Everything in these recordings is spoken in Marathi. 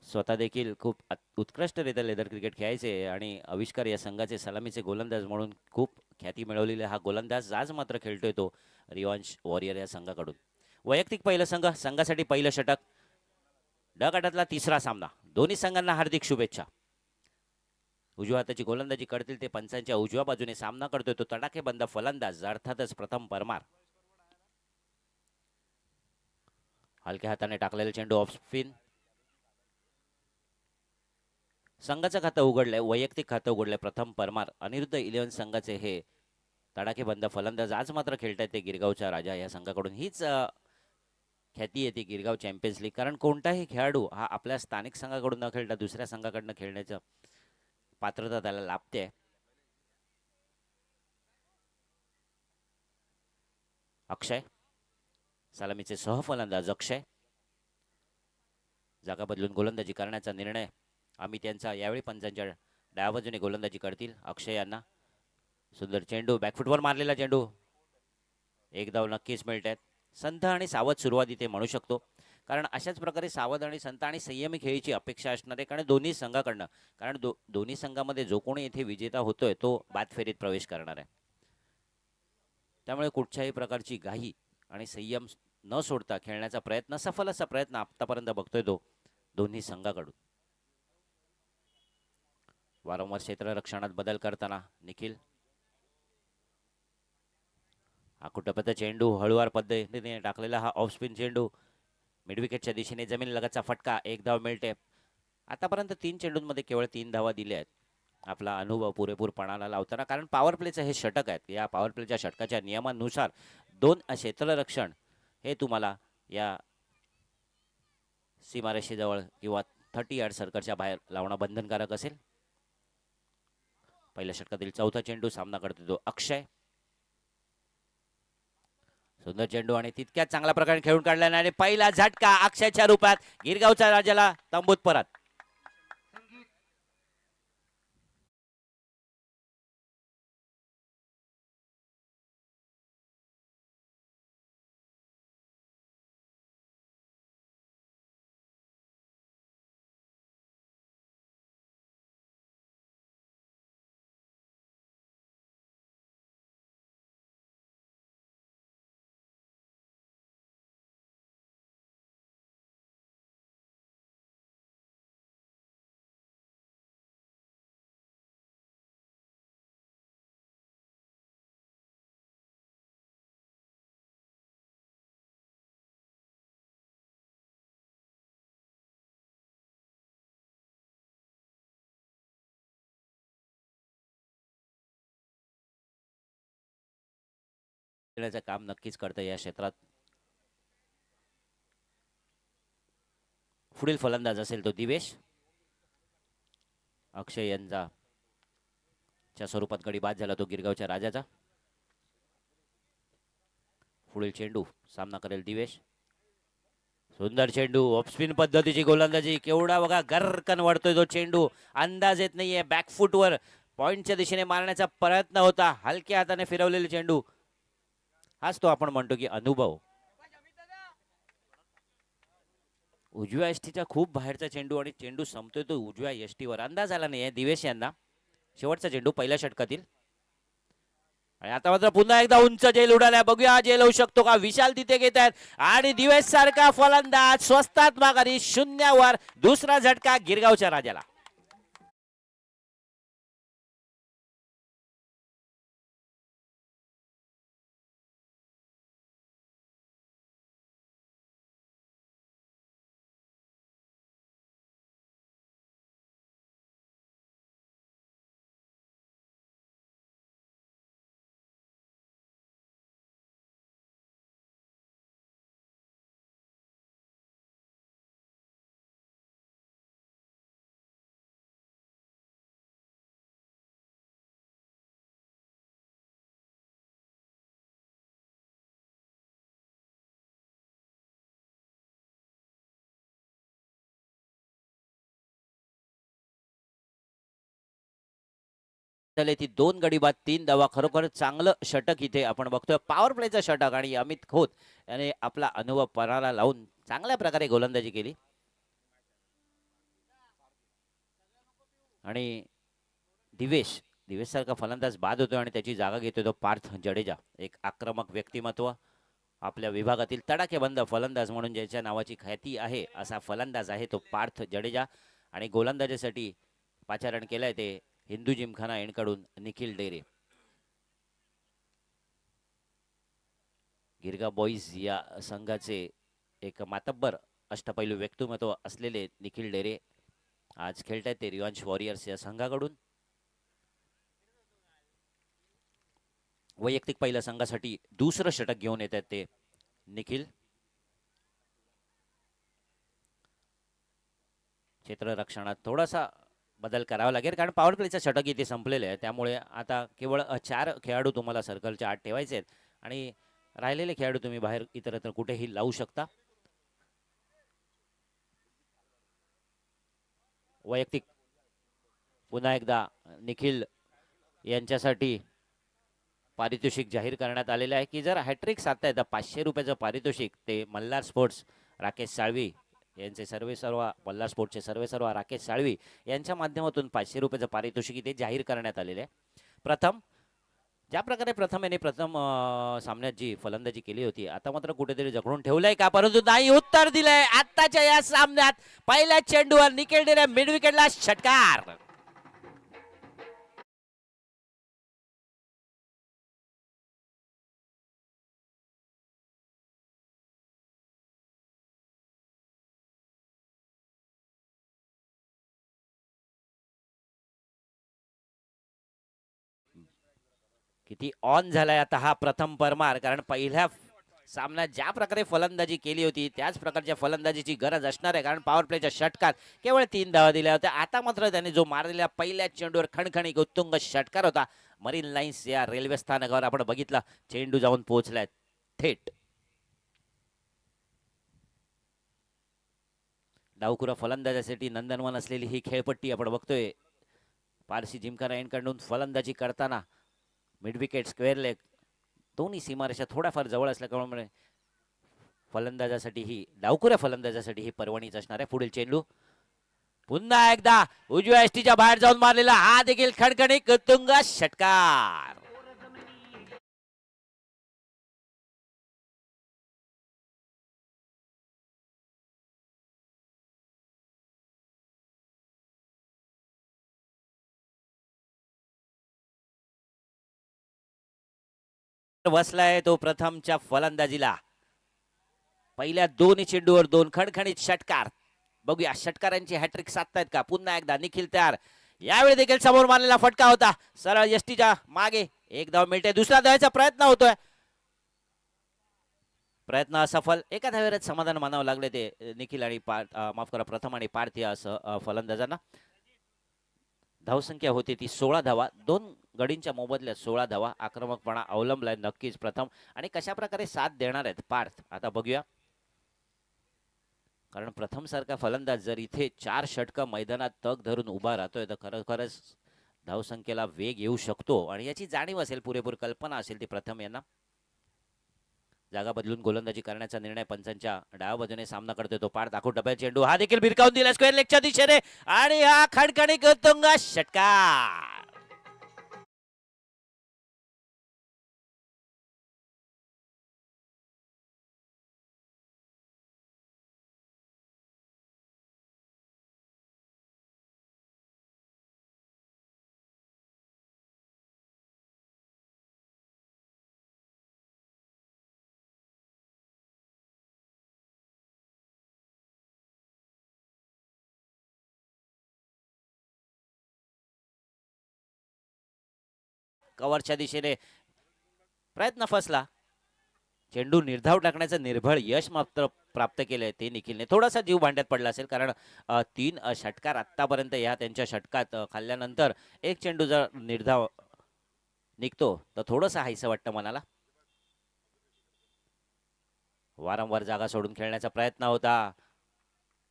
स्वतः देखील खूप उत्कृष्टरित्या लेदर क्रिकेट खेळायचे आणि आविष्कार या संघाचे सलामीचे गोलंदाज म्हणून खूप ख्याती मिळवलेला हा गोलंदाज आज मात्र खेळतोय तो रिवांश वॉरियर या संघाकडून. वैयक्तिक पहिलं संघासाठी पहिलं षटक, ड गटातला तिसरा सामना. दोन्ही संघांना हार्दिक शुभेच्छा. उजव्या हाताची गोलंदाजी करतील ते पंचांच्या उजव्या बाजूने सामना करतोय तो तडाखेबंद फलंदाज अर्थातच प्रथम परमार. हलक्या हाताने टाकलेला चेंडू ऑफ स्पिन. संघाचं खातं उघडलंय, वैयक्तिक खातं उघडलंय प्रथम परमार. अनिरुद्ध 11 संघाचे हे तडाखेबंद फलंदाज आज मात्र खेळतायत ते गिरगावचा राजा या संघाकडून. हीच ख्याती येते गिरगाव चॅम्पियन्स लीग, कारण कोणताही खेळाडू हा आपल्या स्थानिक संघाकडून न खेळता दुसऱ्या संघाकडनं खेळण्याचं पात्रता त्याला लाभते. अक्षय, सलामीचे सहफलंदाज अक्षय. जागा बदलून गोलंदाजी करण्याचा निर्णय अमित यांचा. यावेळी पंचांच्या डाव्या बाजूने गोलंदाजी करतील अक्षय यांना. सुंदर चेंडू, बॅकफुटवर मारलेला चेंडू. एक धाव नक्कीच मिळत आहेत. संथ आणि सावध सुरुवात इथे म्हणू शकतो, कारण अशाच प्रकारे सावध आणि संत आणि संयमी खेळीची अपेक्षा असणार आहे, कारण दोन्ही संघाकडनं. कारण दोन्ही संघामध्ये जो कोणी इथे विजेता होतोय तो बाद फेरीत प्रवेश करणार आहे. त्यामुळे कुठच्याही प्रकारची घाई आणि संयम न सोडता खेळण्याचा प्रयत्न, सफल असा प्रयत्न आतापर्यंत बघतोय तो दोन्ही संघाकडून. वारंवार क्षेत्ररक्षणात बदल करताना निखिल. आकुटपत चेंडू हळूवार पद्धतीने टाकलेला हा ऑफ स्पिन चेंडू मिडविकेटच्या दिशेने जमीन लगतचा फटका. एक धाव मिळते. आतापर्यंत 3 चेंडूंमध्ये केवळ 3 धावा दिल्या आहेत. आपला अनुभव पुरेपूर पणाला लावताना, कारण पॉवर प्लेचं हे षटक आहेत. या पॉवर प्लेच्या षटकाच्या नियमानुसार 2 क्षेत्ररक्षण हे तुम्हाला या सीमारेषेजवळ किंवा 30 यार्ड सर्कलच्या बाहेर लावणं बंधनकारक असेल. पहिल्या षटकातील चौथा चेंडू सामना करतो तो अक्षय. सुंदर चेंडू आणि तितक्याच चांगल्या प्रकारे खेळून काढल्याने आणि पहिला झटका अक्षयच्या रूपात गिरगावच्या राजाला तंबूत परत. काम नक्कीच करतं या क्षेत्रात. पुढील फलंदाज असेल तो दिवेश. अक्षय यांचा च्या स्वरूपात गडी बाद झाला तो गिरगावच्या राजाचा. पुढील चेंडू सामना करेल दिवेश. सुंदर चेंडू, ऑफस्पिन पद्धतीची गोलंदाजी. केवढा बघा गरकन वाढतोय तो चेंडू, अंदाज येत नाहीये. बॅकफुटवर पॉइंटच्या दिशेने मारण्याचा प्रयत्न होता, हलक्या हाताने फिरवलेले चेंडू. हाच तो आपण म्हणतो की अनुभव. उजव्या यष्टीच्या खूप बाहेरचा चेंडू आणि चेंडू संपतोय तो उजव्या यष्टीवर. अंदाज आला नाहीये दिवेश यांना. शेवटचा चेंडू पहिल्या षटकातील. आणि आता मात्र पुन्हा एकदा उंच जेल उडाल्या. बघूया जेल होऊ शकतो का. विशाल तिथे घेत आहेत आणि दिवेश सारखा फलंदाज स्वस्तात माघारी 0 दुसरा झटका गिरगावच्या राजाला. ती 2 गडी बाद 3 धावा. खरोखर चांगलं षटक इथे आपण बघतोय, पॉवर प्लेचं षटक. आणि अमित खोत याने आपला अनुभव पणाला लावून चांगल्या प्रकारे गोलंदाजी केली. आणि दिवेश दिवेश सारखा फलंदाज बाद होतो आणि त्याची जागा घेतो तो पार्थ जडेजा. एक आक्रमक व्यक्तिमत्व, आपल्या विभागातील तडाखेबंद फलंदाज म्हणून ज्याच्या नावाची ख्याती आहे असा फलंदाज आहे तो पार्थ जडेजा. आणि गोलंदाजीसाठी पाचारण केलंय ते हिंदू जिमखाना यांकडून निखिल डेरे. गिरगा बॉईज या संघाचे एक मातब्बर अष्टपैलू व्यक्तिमत्व असलेले निखिल डेरे आज खेळतायत ते रिवांश वॉरियर्स या संघाकडून. वैयक्तिक पहिल्या संघासाठी दुसरं षटक घेऊन येतात ते निखिल. क्षेत्ररक्षणात थोडासा बदल करावा लागेल कारण पॉवर प्लेचं षटक इथे संपलेले आहे. त्यामुळे आता केवळ 4 खेळाडू तुम्हाला सर्कलच्या आत ठेवायचे आहेत आणि राहिलेले खेळाडू तुम्ही बाहेर इतरत्र कुठेही लावू शकता. वैयक्तिक पुन्हा एकदा निखिल यांच्यासाठी पारितोषिक जाहीर करण्यात आलेले आहे की जर हॅट्रिक साधताय तर 500 रुपयाचं पारितोषिक ते मल्हार स्पोर्ट्स राकेश साळवी यांचे सर्व मल्हार स्पोर्ट्सचे सर्व राकेश साळवी यांच्या माध्यमातून 500 रुपयाचं पारितोषिक इथे जाहीर करण्यात आलेले आहे. प्रथम ज्या प्रकारे प्रथम सामन्यात जी फलंदाजी केली होती आता मात्र कुठेतरी जखडून ठेवलंय का, परंतु नाही उत्तर दिलंय. आताच्या या सामन्यात पहिल्या चेंडूवर निखिल डेरे मिड विकेटला षटकार. किती ऑन झालाय आता हा प्रथम परमार, कारण पहिल्या सामन्यात ज्या प्रकारे फलंदाजी केली होती त्याच प्रकारच्या फलंदाजीची गरज असणार आहे कारण पॉवर प्लेच्या षटकात केवळ 3 धावा दिल्या होत्या. आता मात्र त्याने जो मारलेला पहिल्या चेंडूवर खणखणीत उत्तुंग षटकार होता. मरीन लाईन्स या रेल्वे स्थानकावर आपण बघितला चेंडू जाऊन पोहोचलाय थेट. डावखुरा फलंदाजासाठी नंदनवन असलेली ही खेळपट्टी आपण बघतोय. पारसी जिमखाना यांकडून फलंदाजी करताना मिड विकेट स्क्वेअर लेग दोन्ही सीमारेषा थोड्याफार जवळ असल्यामुळे फलंदाजासाठी ही डावखुऱ्या फलंदाजासाठी ही पर्वणीच असणार आहे. पुढील चेंडू पुन्हा एकदा उजव्या एसटीच्या बाहेर जाऊन मारलेला हा देखील खणखणीत उत्तुंग षटकार. बसलाय तो प्रथमच्या फलंदाजीला. पहिल्या दोन्ही चेंडूवर 2 खणखणीत षटकार. बघूया षटकारांची हॅट्रिक साधतायत का. पुन्हा एकदा निखिल तयार. यावेळी देखील समोर मारलेला फटका होता सरळ यष्टीच्या मागे. एक धाव मिळते. दुसरा धावाचा प्रयत्न होतोय, प्रयत्न असफल. एका धावेवरच समाधान मानावं लागले ते निखिल आणि माफ करा प्रथम आणि पार्थ या फलंदाजांना. धावसंख्या होती ती 16 धावा. 2 गडींच्या मोबदल्यात 16 धावा. आक्रमकपणा अवलंबलाय नक्कीच प्रथम आणि कशा प्रकारे साथ देणार आहेत पार्थ आता बघूया. कारण प्रथम सारखा फलंदाज जर इथे 4 षटकं मैदानात तग धरून उभा राहतोय तर खरोखरच धावसंख्येला वेग येऊ शकतो आणि याची जाणीव असेल, पुरेपूर कल्पना असेल ती प्रथम यांना. जागा बदलून गोलंदाजी करण्याचा निर्णय पंचांच्या डाव्या बाजूने सामना करतोय तो पार दाखवून टप्प्यात चेंडू हा देखील भिरकावून दिला स्क्वेअर लेगच्या दिशेने आणि हा खणखणीत उत्तुंग षटकार. कव्हरच्या दिशेने प्रयत्न फसला. चेंडू निर्धाव टाकण्याचं निर्भळ यश मात्र प्राप्त केलंय ते निखिलने. थोडासा जीव भांड्यात पडला असेल कारण 3 षटकार आतापर्यंत या त्यांच्या षटकात खाल्ल्यानंतर एक चेंडू जर निर्धाव निघतो तर थोडंसं हायसं वाटतं मनाला. वारंवार जागा सोडून खेळण्याचा प्रयत्न होता.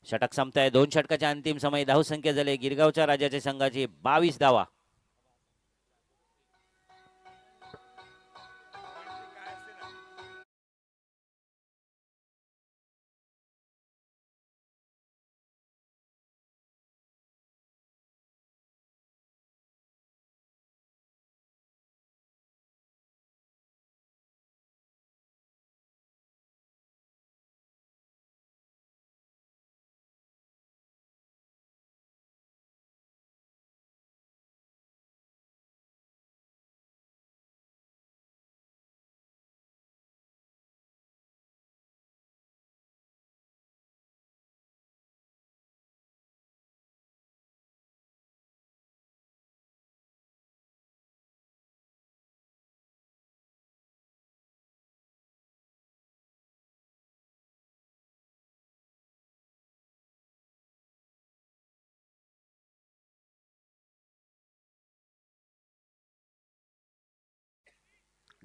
षटक संपताय. 2 षटकाच्या अंतिम समय धावसंख्या झाली गिरगावच्या राजाच्या संघाची 22 धावा.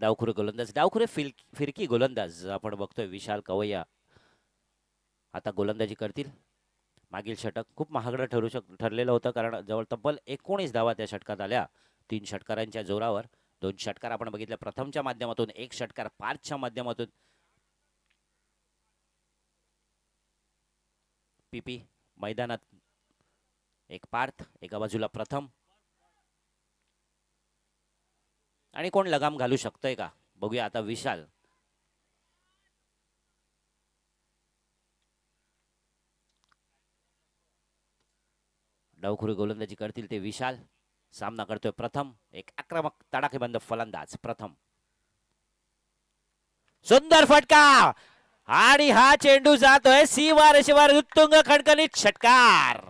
डावखुरे गोलंदाज, डावखुरे फिरकी गोलंदाज आपण बघतोय विशाल कवय्या आता गोलंदाजी करतील. मागील षटक खूप महागडं ठरलेलं होतं, कारण जवळ तब्बल 19 धावा त्या षटकात आल्या. 3 षटकारांच्या जोरावर 2 षटकार आपण बघितले प्रथमच्या माध्यमातून, 1 षटकार पार्थच्या माध्यमातून. पीपी मैदानात एक पार्थ, एका बाजूला प्रथम. आणि कोण लगाम घालू शकतंय का बघूया आता. विशाल डावखुरी गोलंदाजी करतील ते विशाल. सामना करतोय प्रथम, एक आक्रमक तडाखेबंद फलंदाज प्रथम. सुंदर फटका आणि हा चेंडू जातोय सीमा रेषेवर, उत्तुंग खणखणीत षटकार.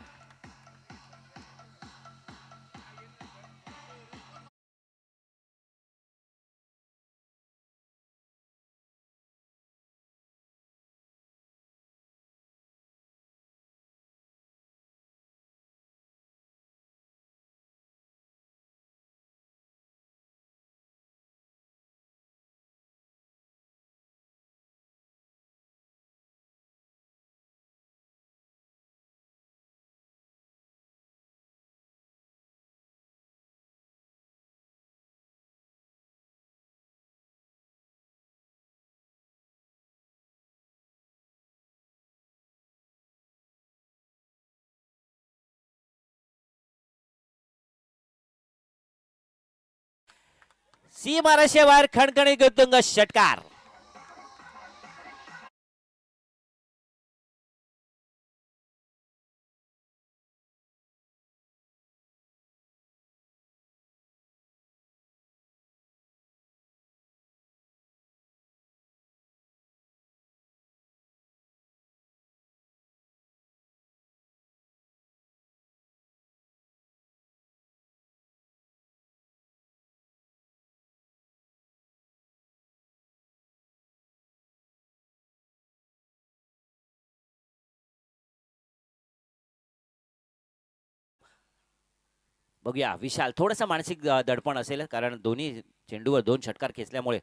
सीमा रेषेवर खणखणीत उत्तुंग षटकार. बघूया विशाल, थोडंसं मानसिक दडपण असेल, कारण दोन्ही चेंडूवर 2 षटकार खेचल्यामुळे.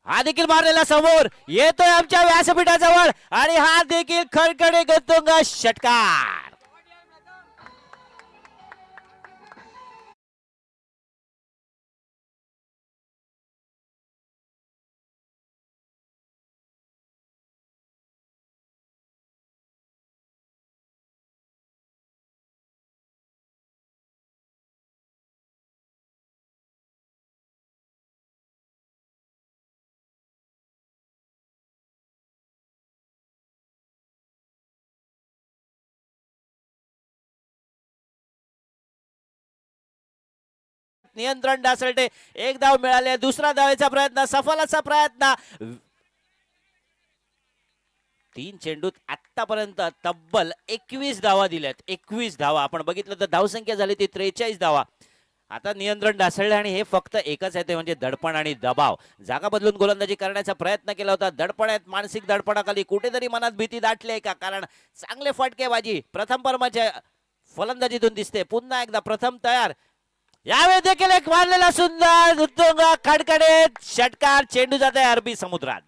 हा देखील मारलेला समोर येतोय आमच्या व्यासपीठाजवळ आणि हा देखील खणखणीत उत्तुंग षटकार. नियंत्रण ढासळते, एक धाव मिळाले, दुसरा धावेचा प्रयत्न, सफल असा प्रयत्न. 3 चेंडूत आतापर्यंत तब्बल 21 धावा दिल्यात. 21 धावा आपण बघितलं तर धावसंख्या झाली ती 43 धावा. आता नियंत्रण ढासळले आणि हे फक्त एकच आहे, ते म्हणजे दडपण आणि दबाव. जागा बदलून गोलंदाजी करण्याचा प्रयत्न केला होता. दडपण आहेत, मानसिक दडपणाखाली कुठेतरी मनात भीती दाटली आहे का, कारण चांगले फटकेबाजी प्रथम परमाच्या फलंदाजीतून दिसते. पुन्हा एकदा प्रथम तयार. यावेळी देखील एक मारलेला सुंदर उत्तुंग खडखडीत षटकार. चेंडू जात आहे अरबी समुद्रात.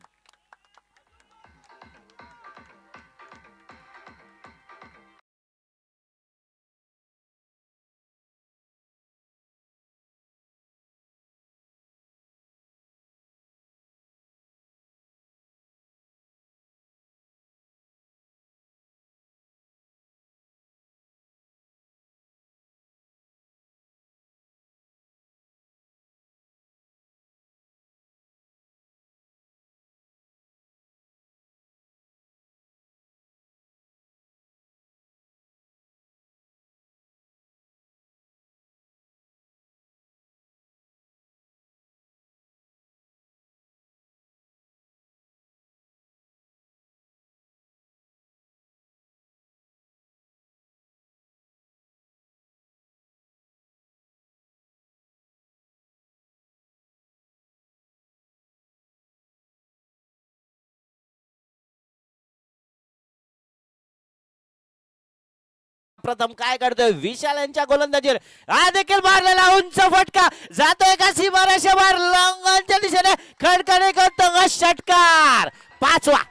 प्रथम काय करतोय विशाल यांच्या गोलंदाजीवर हा देखील मारलेला उंच फटका जातोय का सीमारेषा बाहेर लॉंगच्या दिशेने खडखडे करतो षटकार 5वा.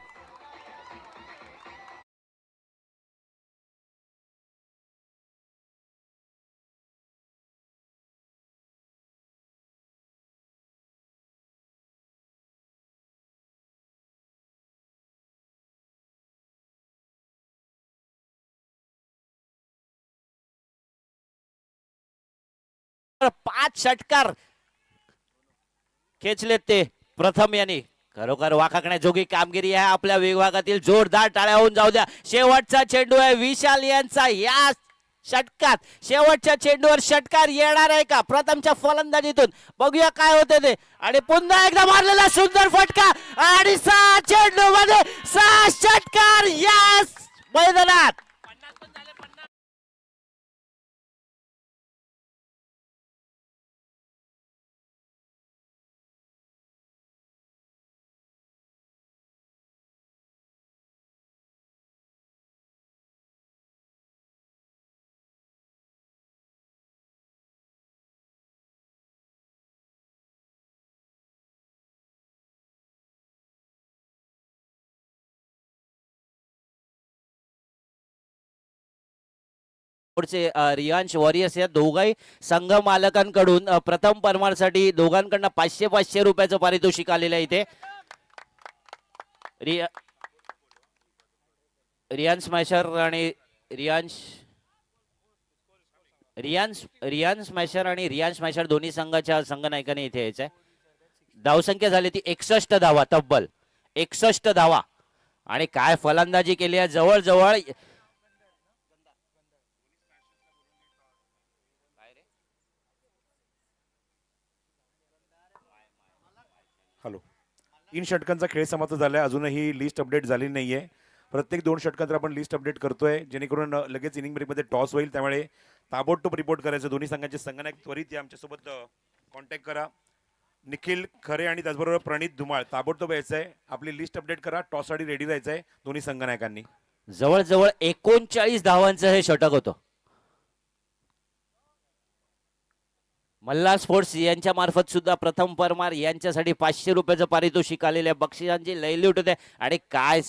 पाच षटकार खेचलेत ते प्रथम यांनी. खरोखर वाखाकण्याजोगी कामगिरी आहे आपल्या विभागातील. जोरदार टाळ्या होऊन जाऊ द्या. शेवटचा चेंडू आहे विशाल यांचा. या षटकात शेवटच्या चेंडूवर षटकार येणार आहे का प्रथमच्या फलंदाजीतून बघूया काय होते ते. आणि पुन्हा एकदा मारलेला सुंदर फटका आणि 6 चेंडू मध्ये 6 षटकार या मैदानात. रियांश वॉरियर्स या दोघाही संघ मालकांकडून प्रथम परमारसाठी दोघांकडनं 500 रुपयाचं पारितोषिक आलेलं आहे इथे. रियांश स्मॅशर आणि रियांश स्मॅशर आणि रियांश स्मॅशर दोन्ही संघाच्या संघनायकाने इथे यायचंय. धावसंख्या झाली ती 61 धावा, तब्बल 61 धावा. आणि काय फलंदाजी केली आहे जवळजवळ. हॅलो, 3 षटकांचा खेळ समाप्त झाला. अजूनही लिस्ट अपडेट झाली नाहीये. प्रत्येक 2 षटकांतर आपण लिस्ट अपडेट करतोय जेणेकरून लगेच इनिंग ब्रेकमध्ये टॉस होईल. त्यामुळे ताबडतोब रिपोर्ट करायचं. दोन्ही संघाचे संघनायक त्वरित या आमच्यासोबत कॉन्टॅक्ट करा. निखिल खरे आणि त्याचबरोबर प्रणित धुमाळ ताबडतोब यायचं आहे. आपली लिस्ट अपडेट करा. टॉससाठी रेडी राहायचं आहे दोन्ही संघनायकांनी. जवळजवळ 39 धावांचं हे षटक होतं. मल्हार स्पोर्ट्स यांच्या मार्फत सुद्धा प्रथम परमार यांच्यासाठी 500 रुपयाचं पारितोषिक आलेल्या बक्षिसांची लयलूट होते. आणि काय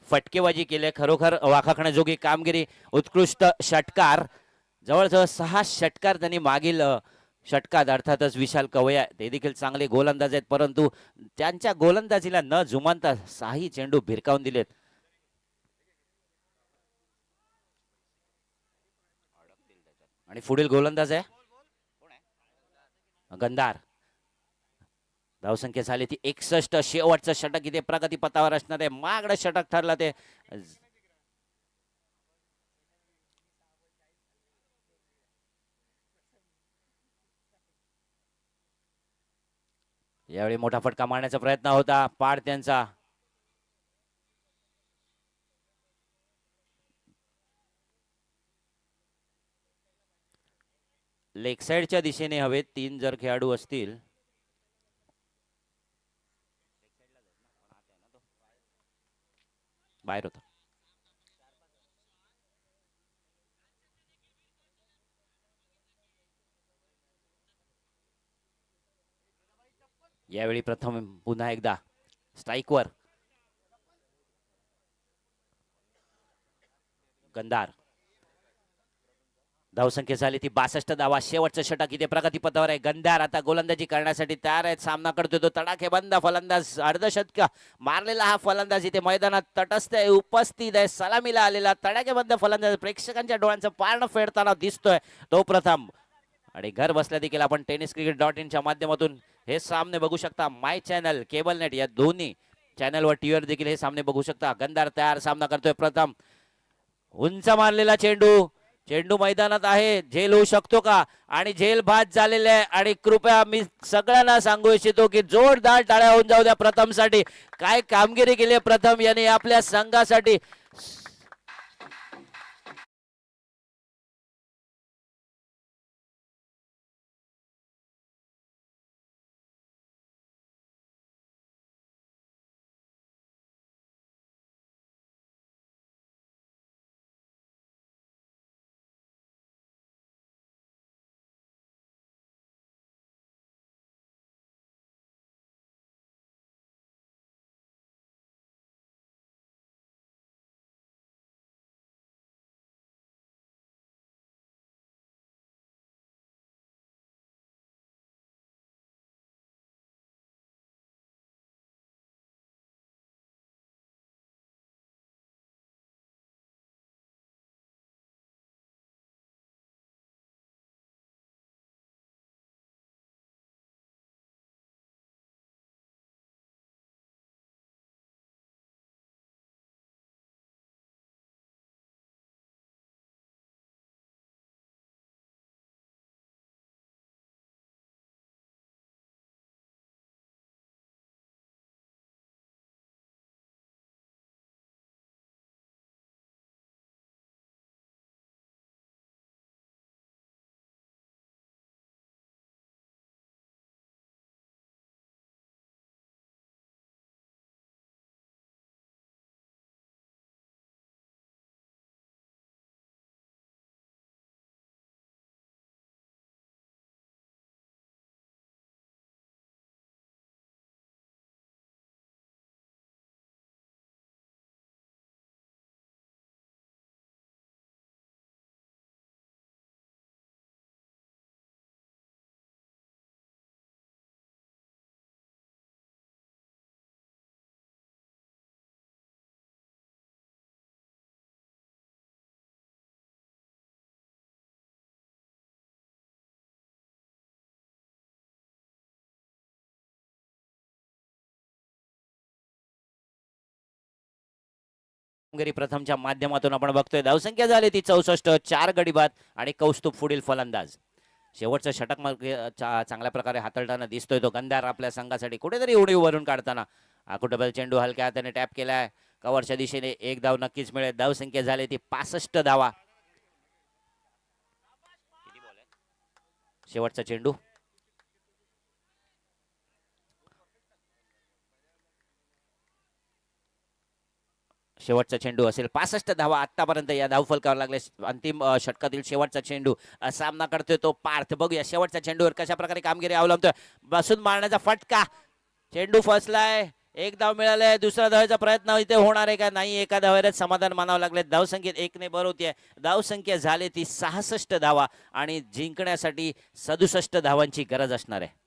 फटकेबाजी केली खरोखर वाखाकण्याजोगी कामगिरी. उत्कृष्ट षटकार जवळजवळ 6 षटकार त्यांनी मागील षटकात. अर्थातच विशाल कवया ते देखील चांगले गोलंदाज आहेत परंतु त्यांच्या गोलंदाजीला न जुमानता 6 चेंडू भिरकावून दिलेत. आणि पुढील गोलंदाज आहे गंधार. धावसंख्या झाली ती 61. शेवटचं षटक इथे प्रगतीपथावर असणार आहे. मागडं षटक ठरलं ते. यावेळी मोठा फटका मारण्याचा प्रयत्न होता पाड त्यांचा. लेग साइडच्या दिशेने हवेत 3 जर खेळाडू असतील बाहेर होता. यावेळी प्रथम पुन्हा एकदा स्ट्राइकवर गंधार. धावसंख्या झाली ती 62 धावा. शेवटचं षटक इथे प्रगतीपथावर आहे. गंधार आता गोलंदाजी करण्यासाठी तयार आहेत. सामना करतोय तो तडाखेबंद फलंदाज. अर्धशतक मारलेला हा फलंदाज इथे मैदानात तटस्थ आहे, उपस्थित आहे. सलामीला आलेला तडाखेबंद फलंदाज प्रेक्षकांच्या डोळ्यांचं पारण फेडताना दिसतोय तो प्रथम. आणि घर बसल्या देखील आपण tenniscricket.in च्या माध्यमातून हे सामने बघू शकता. माय चॅनल, केबल नेट या दोन्ही चॅनलवर टीव्हीवर देखील हे सामने बघू शकता. गंधार तयार, सामना करतोय प्रथम. उंच मारलेला चेंडू मैदानात आहे. झेल होऊ शकतो का? आणि झेल बाद झालेले आहे. आणि कृपया मी सगळ्यांना सांगू इच्छितो की जोरदार टाळ्या होऊन जाऊ द्या प्रथम साठी. काय कामगिरी केली प्रथम यांनी आपल्या संघासाठी. कामगिरी प्रथमच्या माध्यमातून आपण बघतोय. धावसंख्या झाली ती 64, 4 गडी बाद आणि कौस्तुभ पुढील फलंदाज. शेवटचं षटक चांगल्या प्रकारे हाताळताना दिसतोय तो गंधार आपल्या संघासाठी. कुठेतरी उडी वरून काढताना आकुटबल चेंडू हलक्या हाताने टॅप केलाय. कव्हरच्या दिशेने एक धाव नक्कीच मिळेल. धावसंख्या झाली ती 65 धावा. शेवटचा चेंडू शेवटचा चेंडू असेल. 65 धावा आतापर्यंत या धावफलकावर लागले. अंतिम षटकातील शेवटचा चेंडू सामना करतोय तो पार्थ. बघूया शेवटच्या चेंडूवर कशा प्रकारे कामगिरी अवलंबतोय. बसून मारण्याचा फटका, चेंडू फसलाय. एक धाव मिळालाय. दुसरा धावाचा प्रयत्न इथे होणार आहे का नाही. एका धावेवरच समाधान मानावं लागले. धावसंख्येत 1 भर होतीये. धावसंख्या झाली ती 66 धावा आणि जिंकण्यासाठी 67 धावांची गरज असणार आहे.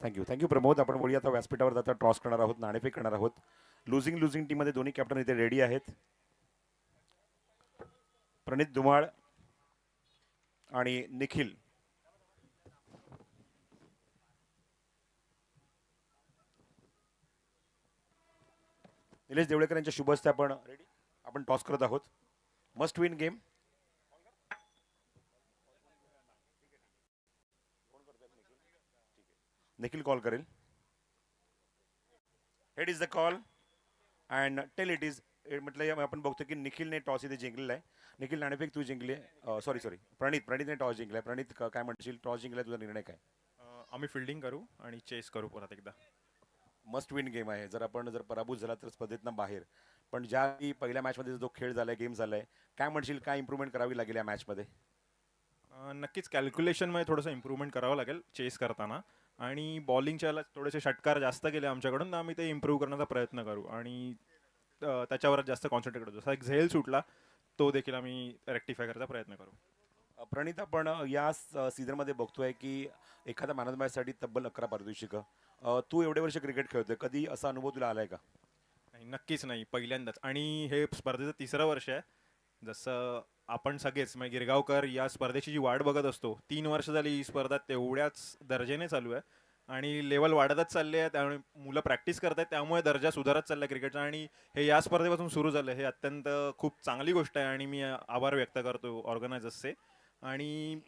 थँक्यू प्रमोद. आपण बोलूया आता व्यासपीठावर जाता टॉस करणार आहोत, नाणेफेक करणार आहोत. लुझिंग टीम मध्ये दोन्ही कॅप्टन इथे रेडी आहेत. प्रणित धुमाळ आणि निखिल. निलेश देवळेकर यांच्या शुभ हस्ते आपण टॉस करत आहोत. Must win game. Nikhil call करेल. Head is the call and tail it is. म्हटलं आपण बघतो की निखिलने टॉस इथे जिंकलेला आहे. निखिल नाणेफेक तू जिंकली आहे. Sorry प्रणितने toss जिंकलाय. प्रणित काय म्हणशील, टॉस जिंकलाय, तुझा निर्णय काय? आम्ही फिल्डिंग करू आणि चेस करू परत एकदा. मस्ट विन गेम आहे. जर पराभूत झाला तर स्पर्धेतनं बाहेर. पण ज्या पहिल्या मॅचमध्ये जो खेळ झालाय, गेम झालाय, काय म्हणशील, काय इम्प्रूव्हमेंट करावी लागेल या मॅचमध्ये? नक्कीच कॅल्क्युलेशनमध्ये थोडंसं इम्प्रूव्हमेंट करावं लागेल चेस करताना. आणि बॉलिंगच्या थोडेसे षटकार जास्त केले आमच्याकडून, तर आम्ही ते इम्प्रूव्ह करण्याचा प्रयत्न करू आणि त्याच्यावर जास्त कॉन्सन्ट्रेट करू. जसा एक झेल सुटला तो देखील आम्ही रेक्टिफाय करायचा प्रयत्न करू. प्रणित, आपण या सीझनमध्ये बघतोय की एखाद्या मॅन ऑफ द मॅचसाठी तब्बल 11 पारितोषिकं. तू एवढे वर्ष क्रिकेट खेळतोय, कधी असा अनुभव तुला आलाय का? नक्कीच नाही, पहिल्यांदाच. आणि हे स्पर्धेचं 3रं वर्ष आहे. जसं आपण सगळेच म्हणजे गिरगावकर या स्पर्धेची जी वाट बघत असतो, 3 वर्ष झाली ही स्पर्धा तेवढ्याच दर्जाने चालू आहे आणि लेवल वाढतच चालले आहे. त्यामुळे मुलं प्रॅक्टिस करत आहेत, त्यामुळे दर्जा सुधारत चालला क्रिकेटचा. आणि हे या स्पर्धेपासून सुरू झालं, हे अत्यंत खूप चांगली गोष्ट आहे आणि मी आभार व्यक्त करतो ऑर्गनायझर्सचे. आणि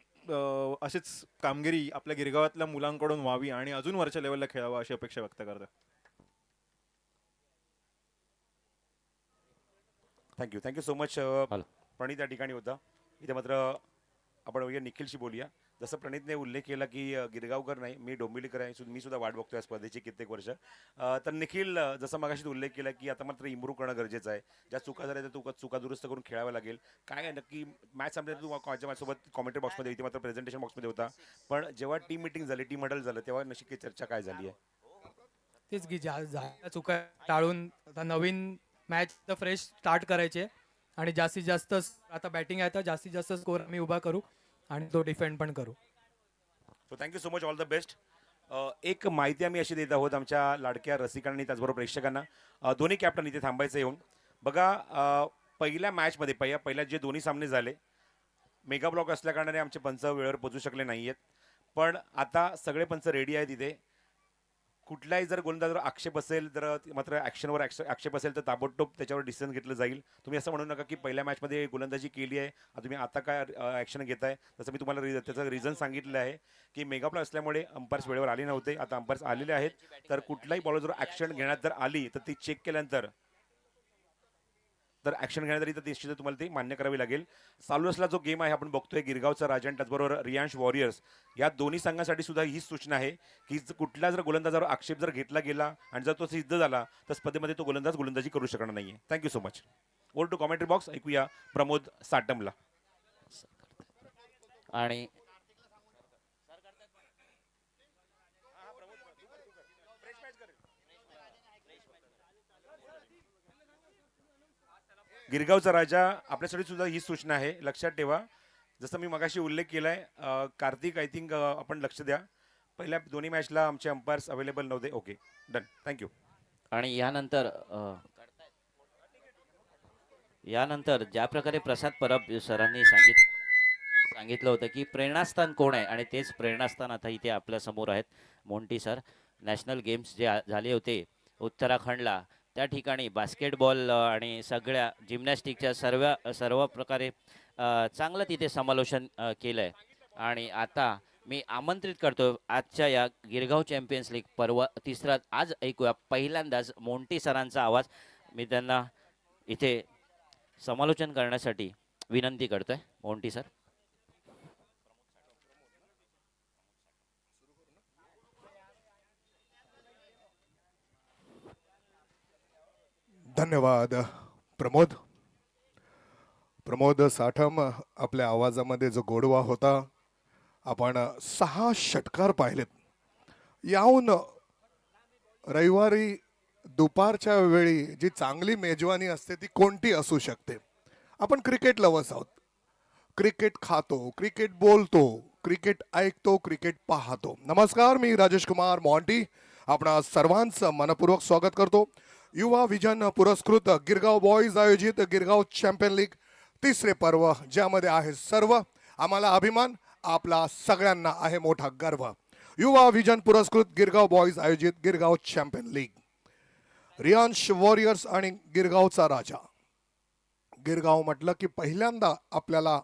अशीच कामगिरी आपल्या गिरगावातल्या मुलांकडून व्हावी आणि अजून वरच्या लेवलला खेळावं अशी अपेक्षा व्यक्त करतो. Thank you so much. प्रणित या ठिकाणी होता. इथे मात्र आपण निखिलशी बोलूया. जसं प्रणितने उल्लेख केला की गिरगावकर नाही, मी डोंबिवलीकर आहे, मी सुद्धा वाट बघतोय स्पर्धेची कित्येक वर्ष. तर निखिल, जसं मगाशी उल्लेख केला की आता मात्र इम्प्रूव्ह करणं गरजेचं आहे. ज्या चुका झाल्या त्या चुका दुरुस्त करून खेळावं लागेल. काय नक्की मॅच संपल्यानंतर तू माझ्यासोबत कॉमेंट्री बॉक्समध्ये, इथे मात्र प्रेझेंटेशन बॉक्समध्ये होता, पण जेव्हा टीम मिटिंग झाली, टीम हडल झालं, तेव्हा नक्की चर्चा काय झाली आहे? तेच की झाल्या चुका टाळून आता नवीन मॅच फ्रेश स्टार्ट करायचे आणि जास्तीत जास्त आता बॅटिंग आहे तर जास्तीत जास्त स्कोर आम्ही उभा करू आणि तो डिफेंड पण करू. So thank you so much, all the best. एक माहिती आम्ही अशी देत आहोत आमच्या लाडक्या रसिकांनी त्याचबरोबर प्रेक्षकांना. दोन्ही कॅप्टन इथे थांबायचं येऊन बघा. पहिल्या मॅचमध्ये पहिल्या जे दोन्ही सामने झाले, मेगा ब्लॉक असल्याकारणाने आमचे पंच वेळेवर पोहोचू शकले नाही आहेत. पण आता सगळे पंच रेडी आहेत इथे. कुठलाही जर गोलंदाजावर आक्षेप असेल, जर मात्र ॲक्शनवर आक्षेप असेल तर ताबडतोब त्याच्यावर डिसिजन घेतलं जाईल. तुम्ही असं म्हणू नका की पहिल्या मॅचमध्ये गोलंदाजी केली आहे, तुम्ही आता काय ॲक्शन घेताय. तसं मी तुम्हाला त्याचं रिझन सांगितलं आहे की मेगाप्ला असल्यामुळे अंपायर्स वेळेवर आले नव्हते. आता अंपायर्स आलेले आहेत. तर कुठलाही बॉलर जर ॲक्शन घेण्यात जर आली तर ती चेक केल्यानंतर तर ॲक्शन घेण्यात तर निश्चित तुम्हाला ती मान्य करावी लागेल. सालुसला जो गेम आहे आपण बघतोय, गिरगावचा राजा आणि त्याचबरोबर रियांश वॉरियर्स, या दोन्ही संघांसाठी सुद्धा हीच सूचना आहे की कुठला जर गोलंदाजावर आक्षेप जर घेतला गेला आणि जर तो सिद्ध झाला तर स्पर्धेमध्ये तो गोलंदाजी करू शकणार नाहीये. Thank you so much. Over to commentary box. ऐकूया प्रमोद साटमला. आणि गिरगावचा राजा, आपल्यासाठी सुद्धा ही सूचना आहे, लक्षात ठेवा. जसं मी मगाशी उल्लेख केलाय, कार्तिक, आय थिंक आपण लक्ष द्या. पहिल्या दोन्ही मॅचला आमचे अंपायर्स अवेलेबल नव्हते. Okay, done, thank you. आणि यानंतर ज्या प्रकारे प्रसाद परब सरांनी सांगितलं होतं की प्रेरणास्थान कोण आहे, आणि तेच प्रेरणास्थान आता इथे आपल्या समोर आहेत. Monty sir. नॅशनल गेम्स जे झाले होते उत्तराखंडला, त्या ठिकाणी बास्केटबॉल आणि सगळ्या जिम्नॅस्टिकच्या सर्व प्रकारे चांगलं तिथे समालोचन केलं आहे. आणि आता मी आमंत्रित करतो आजच्या या गिरगाव चॅम्पियन्स लीग पर्व तिसरा आज ऐकूया पहिल्यांदाच मोंटी सरांचा आवाज. मी त्यांना इथे समालोचन करण्यासाठी विनंती करतोय. Monty sir. धन्यवाद प्रमोद. प्रमोद साठम, आपल्या आवाजामध्ये जो गोडवा होता, आपण 6 षटकार पाहिलेत. याहून रविवारी दुपारच्या वेळी जी चांगली मेजवानी असते ती कोणती असू शकते. आपण क्रिकेट लवर्स आहोत, क्रिकेट खातो, क्रिकेट बोलतो, क्रिकेट ऐकतो, क्रिकेट पाहतो. नमस्कार, मी राजेश कुमार मॉन्टी आपणा सर्वांचं मनपूर्वक स्वागत करतो. युवा विजन पुरस्कृत गिरगाव बॉईज आयोजित गिरगाव चॅम्पियन लीग तिसरे पर्व, ज्यामध्ये आहे सर्व. आम्हाला अभिमान, आपला सगळ्यांना आहे मोठा गर्व. युवा विजन पुरस्कृत गिरगाव बॉईज आयोजित Girgaon champion league. Riyansh warriors आणि गिरगावचा राजा. गिरगाव म्हटलं की पहिल्यांदा आपल्याला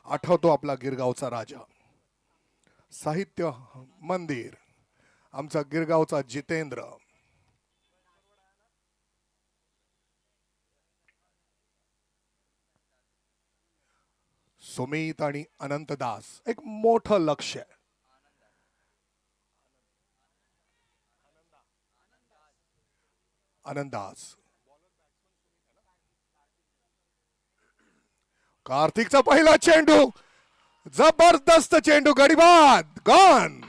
आठवतो आपला गिरगावचा राजा. साहित्य मंदिर, आमचा गिरगावचा जितेंद्र. सुमित आणि अनंतदास, एक मोठं लक्ष आहे. आनंदास, कार्तिकचा पहिला चेंडू, जबरदस्त चेंडू, गडीबाद, गॉन.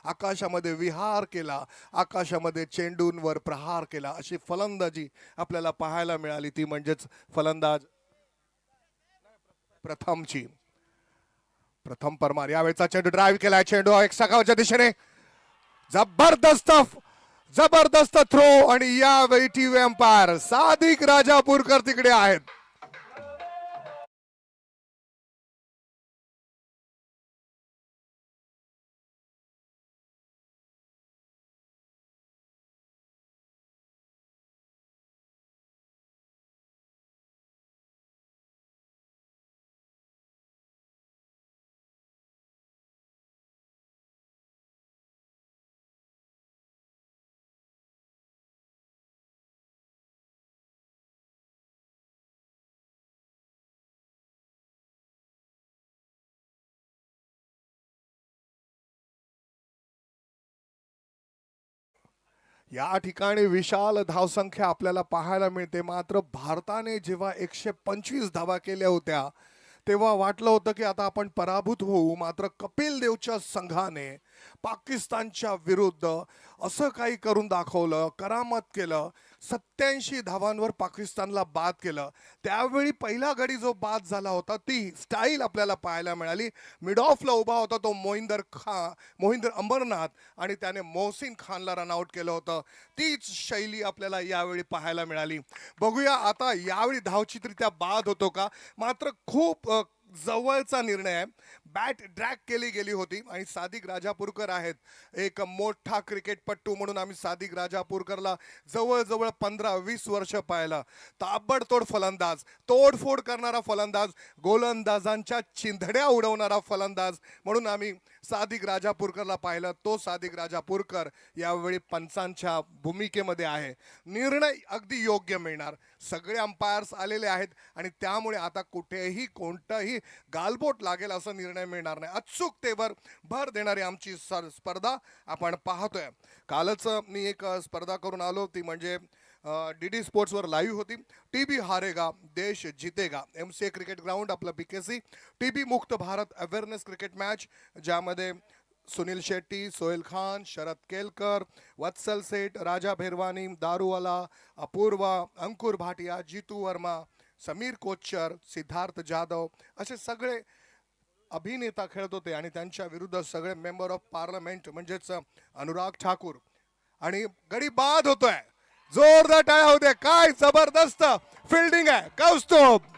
आकाशामध्ये विहार केला, आकाशामध्ये चेंडूंवर प्रहार केला, अशी फलंदाजी आपल्याला पाहायला मिळाली. ती म्हणजेच फलंदाज प्रथमची. प्रथम परमार यावेळेचा चेंडू ड्राईव्ह केला, चेंडू एक सकाळच्या दिशेने, जबरदस्त जबरदस्त थ्रो. आणि यावेळी टीव्ही एम्पायर सादिक राजापूरकर तिकडे आहेत. या ठिकाणी विशाल धावसंख्या आपल्याला पाहायला मिळते. मात्र भारताने जेव्हा 125 धावा केल्या होत्या तेव्हा वाटलं होतं की आता आपण पराभूत होऊ. मात्र कपिल देवच्या संघाने पाकिस्तानच्या विरुद्ध असं काही करून दाखवलं, करामत केलं. 87 धावांवर पाकिस्तानला बाद केलं. त्यावेळी पहिला गडी जो बाद झाला होता ती स्टाईल आपल्याला पाहायला मिळाली. मिड ऑफला उभा होता तो मोहिंदर अंबरनाथ आणि त्याने मोहसिन खानला रनआउट केलं होतं. तीच शैली आपल्याला यावेळी पाहायला मिळाली. बघूया आता यावेळी धावचित्रित्या बाद होतो का. मात्र खूप जवळचा निर्णय आहे. बॅट ड्रॅग केली गेली होती आणि सादिक राजापूरकर आहेत एक मोठा क्रिकेटपट्टू म्हणून आम्ही सादिक राजापूरकरला जवळजवळ 15-20 वर्ष पाहिलं. ताबडतोड फलंदाज, तोडफोड करणारा फलंदाज, गोलंदाजांच्या चिंधड्या उडवणारा फलंदाज म्हणून आम्ही सादिक राजापूरकरला पाहिलं. तो सादिक राजापूरकर यावेळी पंचांच्या भूमिकेमध्ये आहे. निर्णय अगदी योग्य मिळणार. सगळे अंपायर्स आलेले आहेत आणि त्यामुळे आता कुठेही कोणताही गालबोट लागेल असं निर्णय मिळणार नाही. अचूकतेवर भर देणारी आमची स्पर्धा आपण पाहतोय. कालच मी एक स्पर्धा करून आलो, ती म्हणजे DD स्पोर्ट्सवर लाईव्ह होती. TB हारेगा देश जितेगा, MCA क्रिकेट ग्राउंड आपलं BKC TB मुक्त भारत अवेअरनेस क्रिकेट मॅच, ज्यामध्ये सुनील शेट्टी, सोहेल खान, शरद केलकर, वत्सल सेठ, राजा भेरवानी, दारूवाला, अपूर्वा, अंकुर भाटिया, जीतू वर्मा, समीर कोच्चर, सिद्धार्थ जाधव असे सगळे अभिनेता खेळत होते आणि त्यांच्या विरुद्ध सगळे मेंबर ऑफ पार्लमेंट म्हणजेच अनुराग ठाकूर. आणि गडी बाद होतोय. जोरदार टाळ्या होते. काय जबरदस्त फिल्डिंग आहे. कौस्तुभ.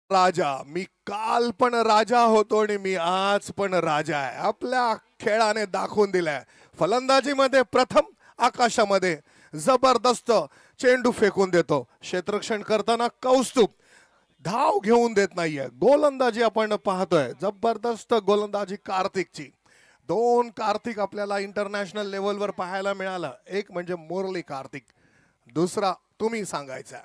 राजा, मी काल पण राजा होतो आणि मी आज पण राजा आहे. आपल्या खेळाने दाखवून दिलाय. फलंदाजीमध्ये प्रथम, आकाशामध्ये जबरदस्त चेंडू फेकून देतो. क्षेत्ररक्षण करताना कौस्तुभ धाव घेऊन देत नाहीये. गोलंदाजी आपण पाहतोय, जबरदस्त गोलंदाजी कार्तिकची. 2 कार्तिक आपल्याला इंटरनॅशनल लेवलवर पाहायला मिळाला. एक म्हणजे मुरली कार्तिक, दुसरा तुम्ही सांगायचा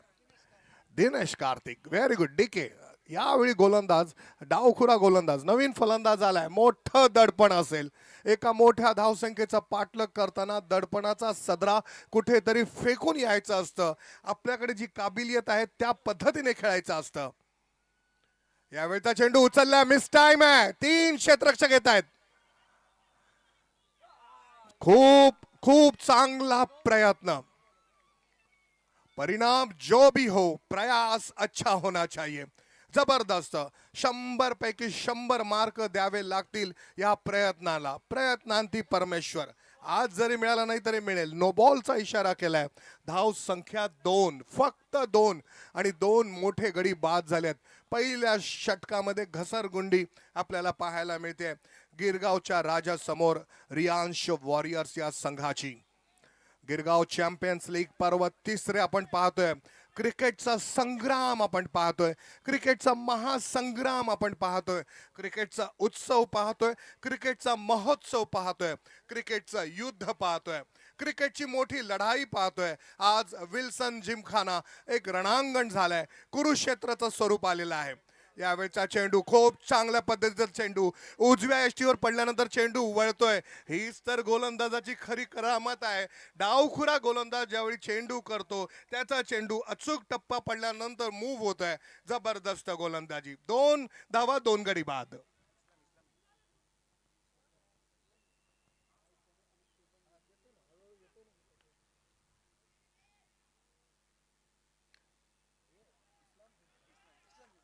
Dinesh Karthik. Very good. DK यावेळी गोलंदाज, डावखुरा गोलंदाज, नवीन फलंदाज आलाय. मोठं दडपण असेल. एका मोठ्या धावसंख्येचा पाठलाग करताना दडपणाचा सदरा कुठेतरी फेकून यायचं असतं. आपल्याकडे जी काबिलियत आहे त्या पद्धतीने खेळायचं असतं. यावेळचा चेंडू उचलला, मिस टाइम आहे. 3 क्षेत्ररक्षक येत आहेत. खूप खूप चांगला प्रयत्न. परिणाम जो भी हो, प्रयास अच्छा होना चाहिए. जबरदस्त. 100 पैकी 100 मार्क द्यावे लागतील या प्रयत्नाला. प्रयत्नांती परमेश्वर. आज जरी मिळाला नाही तरी मिळेल. नो बॉलचा इशारा केलाय. धाव संख्या 2, फक्त 2 आणि 2 मोठे गडी बाद झालेत. पहिल्या षटकामध्ये घसरगुंडी आपल्याला पाहायला मिळते गिरगावच्या राजा समोर रियांश वॉरियर्स या संघाची. गिरगाव चॅम्पियन्स लीग पर्व 3 आपण पाहतोय. क्रिकेटचा संग्राम आपण पाहतोय. क्रिकेटचा महासंग्राम आपण पाहतोय. क्रिकेटचा उत्सव पाहतोय. क्रिकेटचा महोत्सव पाहतोय. क्रिकेटचं युद्ध पाहतोय. क्रिकेटची मोठी लढाई पाहतोय. आज विल्सन जिमखाना एक रणांगण झालंय. कुरुक्षेत्राचं स्वरूप आलेलं आहे. यावेळचा चेंडू खूप चांगल्या पद्धतीचा चेंडू उजव्या यष्टीवर पडल्यानंतर चेंडू वळतोय. हीच तर गोलंदाजाची खरी करामत आहे. डावखुरा गोलंदाज ज्यावेळी चेंडू करतो त्याचा चेंडू अचूक टप्पा पडल्यानंतर मूव्ह होतोय. जबरदस्त गोलंदाजी. 2 धावा 2 गडी बाद.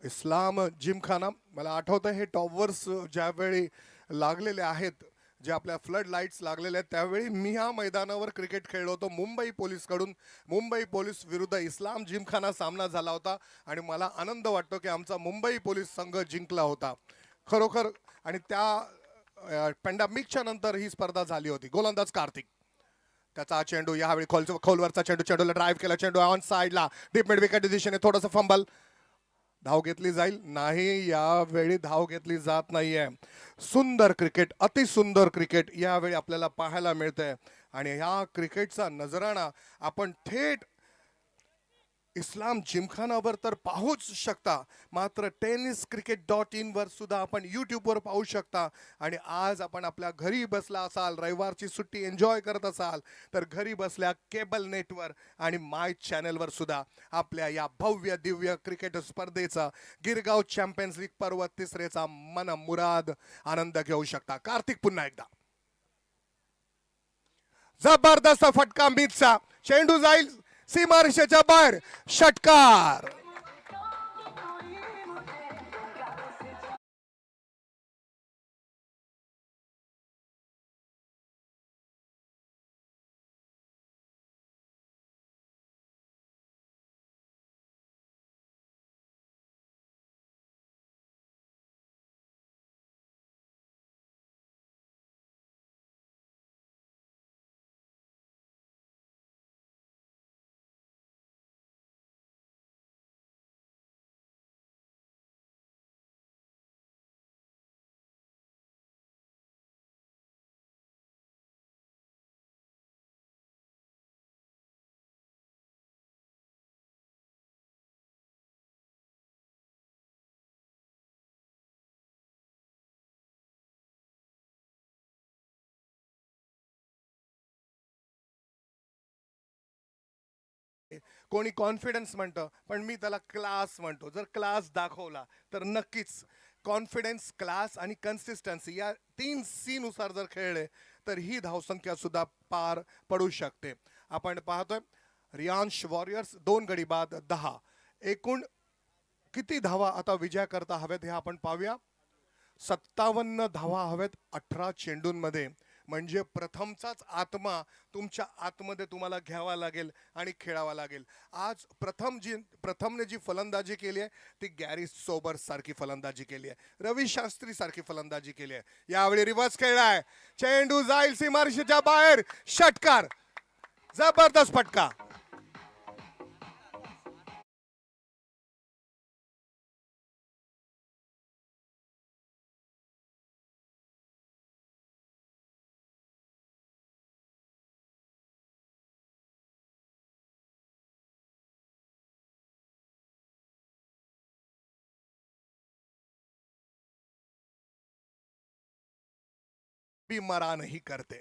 इस्लाम जिमखाना, मला आठवतं हे टॉवर्स ज्यावेळी लागलेले आहेत, जे आपल्या फ्लड लाईट्स लागलेले आहेत, त्यावेळी मी ह्या मैदानावर क्रिकेट खेळलो होतो. मुंबई पोलीसकडून मुंबई पोलीस विरुद्ध इस्लाम जिमखाना सामना झाला होता आणि मला आनंद वाटतो की आमचा मुंबई पोलीस संघ जिंकला होता खरोखर. आणि त्या पॅन्डेमिकच्या नंतर ही स्पर्धा झाली होती. गोलंदाज कार्तिक, त्याचा चेंडू यावेळी खोलवरचा चेंडू, चेंडूला ड्राईव्ह केला. चेंडू ऑन साईडला डीप मिड विकेट दिशेने थोडंसं फंबल. धाव घेतली जाईल नाही, यावेळी धाव घेतली जात नाहीये. सुंदर क्रिकेट, अतिसुंदर क्रिकेट यावेळी आपल्याला पाहायला मिळतंय. आणि ह्या क्रिकेटचा नजराणा आपण थेट इस्लाम जिमखानावर तर पाहूच शकता, मात्र tenniscricket.in वर सुद्धा आपण यूट्यूबवर पाहू शकता. आणि आज आपण आपल्या घरी बसला असाल, रविवारची सुट्टी एन्जॉय करत असाल तर घरी बसल्या केबल नेटवर आणि माय चॅनलवर सुद्धा आपल्या या भव्य दिव्य क्रिकेट स्पर्धेचा गिरगाव चॅम्पियन्स लीग पर्व 3चा मन मुराद आनंद घेऊ शकता. कार्तिक पुन्हा एकदा. जबरदस्त फटका मितचा, चेंडू जाईल सीमारेषेच्या बाहेर, षटकार. कोणी कॉन्फिडन्स म्हणतं, पण मी त्याला क्लास म्हणतो. जर क्लास दाखवला तर नक्कीच कॉन्फिडन्स, क्लास आणि कन्सिस्टन्सी या 3 सी नुसार जर खेळले तर ही धावसंख्या सुद्धा पार पडू शकते. आपण पाहतोय रियांश वॉरियर्स 2 गडी बाद 10. एकूण किती धावा आता विजय करता हवेत हे आपण पाहूया. 57 धावा हवेत 18 चेंडूंमध्ये. म्हणजे प्रथमचाच आत्मा तुमच्या आतमध्ये तुम्हाला घ्यावा लागेल आणि खेळावा लागेल. आज प्रथमने जी फलंदाजी केली आहे ती गॅरी सोबर्स सारखी फलंदाजी केली आहे, रवी शास्त्री सारखी फलंदाजी केली आहे. यावेळी रिव्हर्स खेळलाय, चेंडू जाईल सीमारेषेच्या बाहेर, षटकार. जबरदस्त फटका. भी मरा नहीं करते.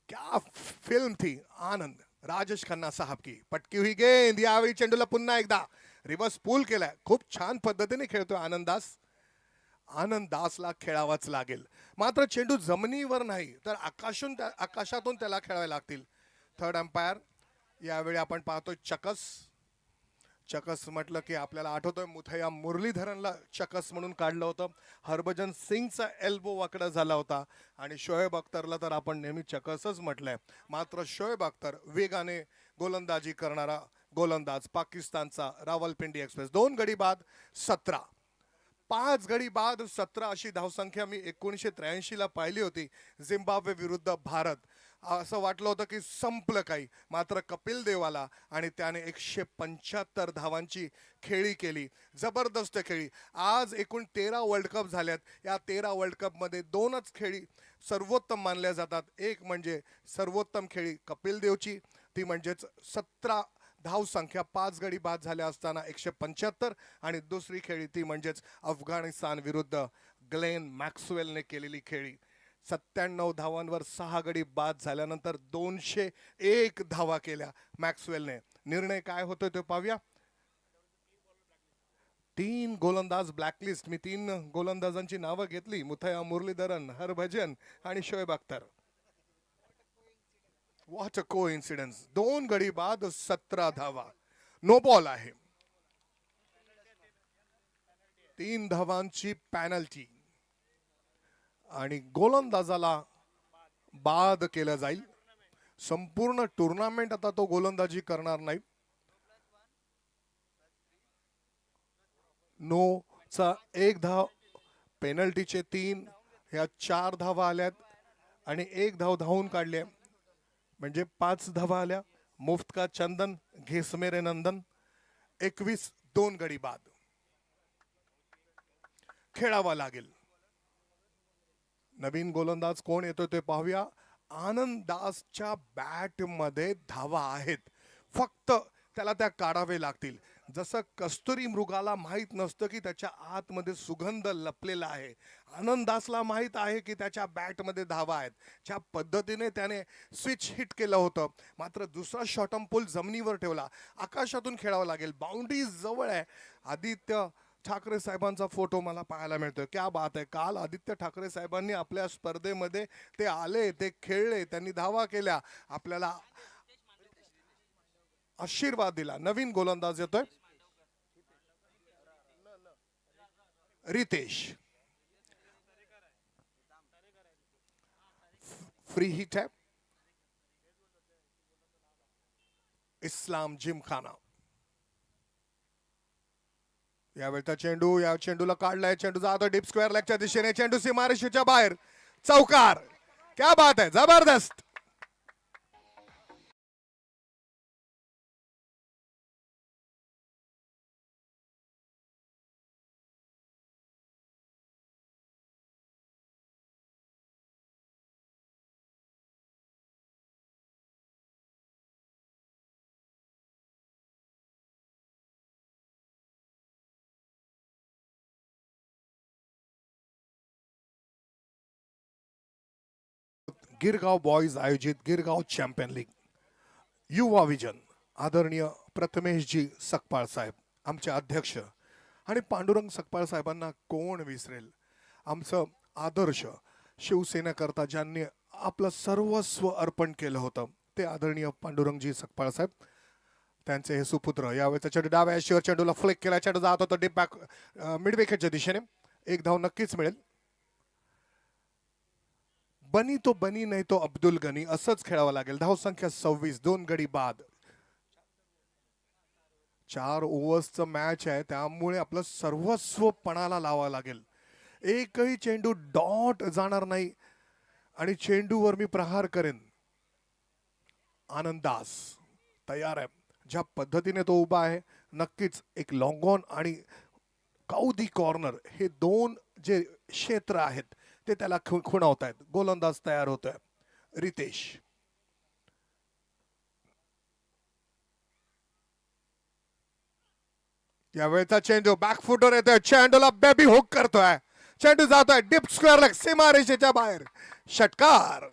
क्या फिल्म थी आनंद, राजेश खन्ना साहब की. पटकी हुई गेंद, यावेळी चेंडूला पुन्हा एकदा रिव्हर्स पूल केलाय. खूप छान पद्धतीने खेळतोय आनंद दास. आनंद दासला खेळावाच लागेल, मात्र चेंडू जमिनीवर नाही तर आकाशातून त्याला खेळावे लागतील. थर्ड अंपायर यावेळी आपण पाहतोय चकस. चकस म्हटलं की आपल्याला आठवतोय मुथय्या मुरलीधरनला चकस म्हणून काढलं होतं. हरभजन सिंगचा एल्बो वाकडा झाला होता आणि शोएब अख्तरला तर आपण नेहमी चकसच म्हटलंय. मात्र शोएब अख्तर वेगाने गोलंदाजी करणारा गोलंदाज पाकिस्तानचा रावलपिंडी एक्सप्रेस. 2 गडी बाद 17. 5 गडी बाद 17 अशी धावसंख्या मी 1983 ला पाहिली होती झिम्बाब्वे विरुद्ध भारत. असं वाटलं होतं की संपलं काही, मात्र कपिल देवाला आणि त्याने 175 धावांची खेळी केली. जबरदस्त खेळी. आज एकूण 13 वर्ल्ड कप झाल्यात. या 13 वर्ल्ड कपमध्ये 2च खेळी सर्वोत्तम मानल्या जातात. एक म्हणजे सर्वोत्तम खेळी कपिल देवची, ती म्हणजेच 17 धावसंख्या 5 गडी बाद झाल्या असताना 175, आणि दुसरी खेळी ती म्हणजेच अफगाणिस्तान विरुद्ध ग्लेन मॅक्सवेलने केलेली खेळी. 97 धावांवर 6 गडी बाद झाल्यानंतर 201 धावा केल्या मॅक्सवेलने. निर्णय काय होतोय ते पाहूया. 3 गोलंदाज ब्लॅकलिस्ट. मी 3 गोलंदाजांची नावं घेतली, मुथय्या मुरलीधरन, हरभजन आणि Shoaib Akhtar. What a coincidence. 2 गडी बाद 17 धावा. नो बॉल आहे. 3 धावांची पॅनल्टी आणि गोलंदाजाला बाद केलं जाईल. संपूर्ण टुर्नामेंट आता तो गोलंदाजी करणार नाही. नो चा 1 धाव, पेनल्टीचे 3, ह्या 4 धावा आल्यात आणि 1 धाव धावून काढले, म्हणजे 5 धावा आल्या. मुफ्त का चंदन, घेसमेरे नंदन. 21. 2 गडी बाद खेळावा लागेल. नवीन गोलंदाज कोण येतो ते पाहूया. आनंद दासच्या बॅट मध्ये धावा आहेत, फक्त त्याला त्या काढावे लागतील. जसं कस्तुरी मृगाला माहित नसतं की त्याच्या आतमध्ये सुगंध लपलेला आहे, आनंद दासला माहित आहे की त्याच्या बॅटमध्ये धावा आहेत. ज्या पद्धतीने त्याने स्विच हिट केलं होतं, मात्र दुसरा शॉटम पूल जमिनीवर ठेवला. आकाशातून खेळावं लागेल, बाउंड्री जवळ आहे. आदित्य ठाकरे साहेबांचा फोटो मला पाहायला मिळतोय. क्या बात आहे. काल आदित्य ठाकरे साहेबांनी आपल्या स्पर्धेमध्ये ते आले, ते खेळले, त्यांनी धावा केल्या, आपल्याला आशीर्वाद दिला. नवीन गोलंदाज येतोय रितेश. फ्री हिट आहे. इस्लाम जिमखाना. यावेळचा चेंडू, या चेंडूला काढलाय, चेंडू जातो डीप स्क्वेअर लेगच्या दिशेने, चेंडू सीमारेषेच्या बाहेर, चौकार. क्या बात आहे, जबरदस्त. गिरगाव बॉयज आयोजित गिरगाव चॅम्पियन लीग युवा विजन आदरणीय प्रथमेशजी सकपाळ साहेब आमचे अध्यक्ष आणि पांडुरंग सकपाळ साहेबांना कोण विसरेल. आमचं आदर्श शिवसेनेकरता ज्यांनी आपलं सर्वस्व अर्पण केलं होतं ते आदरणीय पांडुरंगजी सकपाळ साहेब, त्यांचे हे सुपुत्र. यावेळेचा चेंडू डाव्या अशीवर चेंडूला फ्लिक केला, चेंडू जात होता डीप बॅक मिड विकेटच्या दिशेने. एक धाव नक्कीच मिळेल. बनी तो बनी नाही तो अब्दुल गनी असंच खेळावं लागेल. धाव संख्या 26, 2 गडी बाद. 4 ओव्हर्सचं मॅच आहे, त्यामुळे आपलं सर्वस्व पणाला लावावं लागेल. एकही चेंडू डॉट जाणार नाही आणि चेंडूवर मी प्रहार करेन. आनंदास तयार आहे. ज्या पद्धतीने तो उभा आहे, नक्कीच एक लॉंग ऑन आणि काउदी कॉर्नर हे दोन जे क्षेत्र आहेत ते त्याला खुणवत आहेत. गोलंदाज तयार होतोय रितेश. यावेळेचा चेंडू बॅकफुटवर येतोय, चेंडूला बेबी हुक करतोय, चेंडू जातोय डीप स्क्वेअर लेग सीमारेषेच्या बाहेर, षटकार.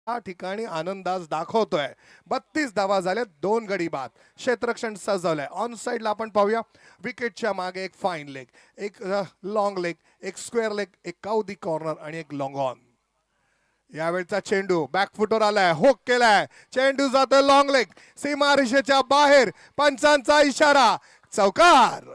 या ठिकाणी आनंदाज दाखवतोय. 32 धावा झाल्या, 2 गडी बाद. क्षेत्ररक्षण सजवलंय. ऑन साइडला आपण पाहूया, विकेटच्या मागे एक फाईन लेग, एक लॉंग लेग, एक स्क्वेअर लेग, एक काउदी कॉर्नर आणि एक लॉंग ऑन. यावेळचा चेंडू बॅकफुटवर आलाय, हुक केलाय, चेंडू जातोय लॉंग लेग सीमारेषेच्या बाहेर, पंचांचा इशारा, चौकार.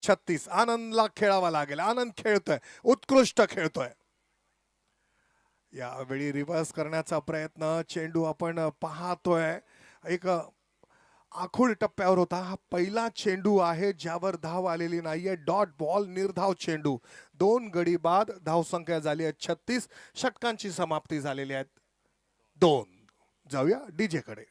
छत्तीस. आनंदला खेळावा लागेल. आनंद खेळतोय, उत्कृष्ट खेळतोय. यावेळी रिव्हर्स करण्याचा प्रयत्न, चेंडू आपण पाहतोय, एक आखूड टप्प्यावर होता. हा पहिला चेंडू आहे ज्यावर धाव आलेली नाहीये. डॉट बॉल, निर्धाव चेंडू. 2 गडी बाद, धावसंख्या झाली आहे 36. षटकांची समाप्ती झालेली आहे 2. जाऊया डीजे कडे.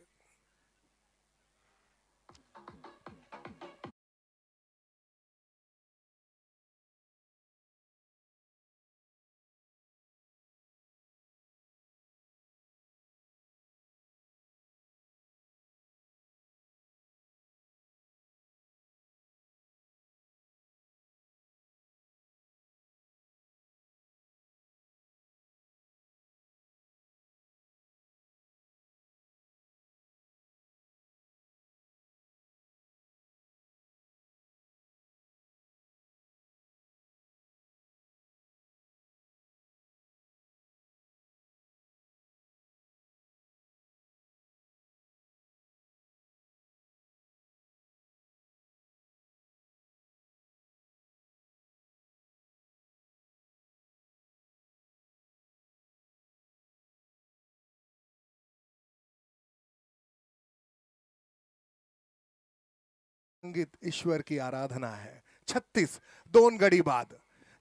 संगीत ईश्वर की आराधना है. 36. 2 गडी बाद.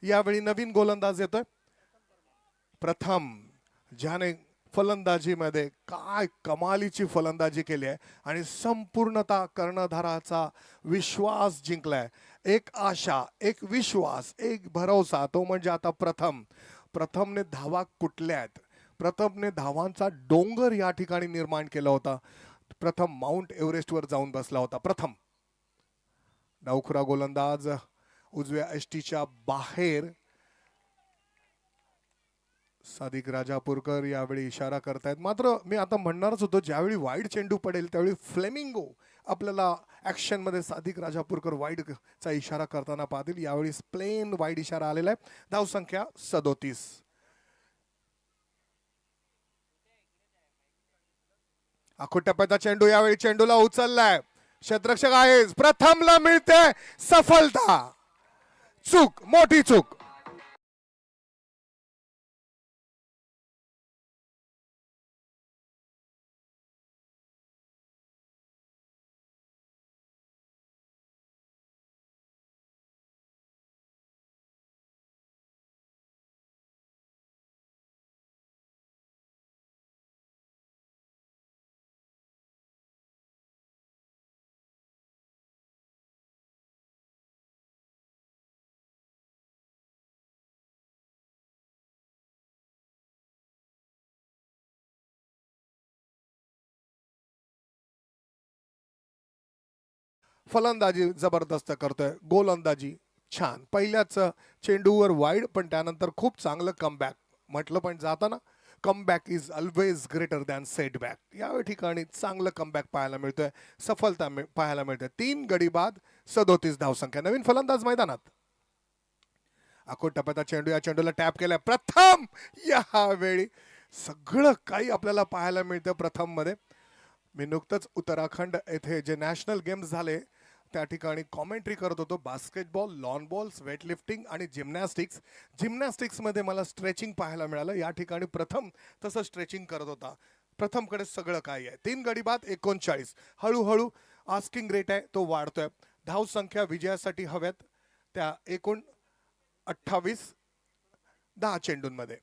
यावेळी नवीन गोलंदाज येतोय प्रथम, ज्याने फलंदाजीमध्ये काय कमालीची फलंदाजी केली आहे आणि संपूर्णतः कर्णधाराचा विश्वास जिंकलाय. एक आशा, एक विश्वास, एक भरोसा, तो म्हणजे आता प्रथमने धावा कुठल्या आहेत. प्रथमने धावांचा डोंगर या ठिकाणी निर्माण केला होता. प्रथम माउंट एव्हरेस्टवर जाऊन बसला होता. प्रथम डावखुरा गोलंदाज उजव्या एसटीच्या बाहेर. सादिक राजापूरकर यावेळी इशारा करतायत. मात्र मी आता म्हणणारच होतो, ज्यावेळी वाईड चेंडू पडेल त्यावेळी फ्लेमिंगो आपल्याला ऍक्शन मध्ये सादिक राजापूरकर वाईडचा इशारा करताना पाहतील. यावेळी प्लेन वाईड इशारा आलेला आहे. धावसंख्या 37. आखूड टप्प्याचा चेंडू, यावेळी चेंडूला उचललाय क्षेत्ररक्षक आहे. प्रथमला मिळते सफलता. चूक, मोठी चूक. फलंदाजी जबरदस्त करतोय, गोलंदाजी छान. पहिल्याच चेंडूवर वाईड, पण त्यानंतर खूप चांगलं कमबॅक. म्हटलं पण जाताना comeback is always greater than setback. या ठिकाणी चांगलं कमबॅक पाहायला मिळतोय, सफलता पाहायला मिळते. 3 गडी बाद, 37 धावसंख्या. नवीन फलंदाज मैदानात. आखूड टप्प्याचा चेंडू, या चेंडूला टॅप केलाय प्रथम. यावेळी सगळं काही आपल्याला पाहायला मिळतं प्रथम मध्ये. मी नुकतंच उत्तराखंड येथे जे नॅशनल गेम्स झाले त्या ठिकाणी कॉमेंट्री करत होतो. बास्केटबॉल, लॉन बॉल्स, वेटलिफ्टिंग आणि जिम्नॅस्टिक्समध्ये मला स्ट्रेचिंग पाहायला मिळालं. या ठिकाणी प्रथम तसं स्ट्रेचिंग करत होता. प्रथमकडे सगळं काही आहे. 3 गडी बाद, 39. हळूहळू आस्किंग रेट आहे तो वाढतोय. धावसंख्या विजयासाठी हव्यात त्या एकूण 28 10 चेंडूंमध्ये.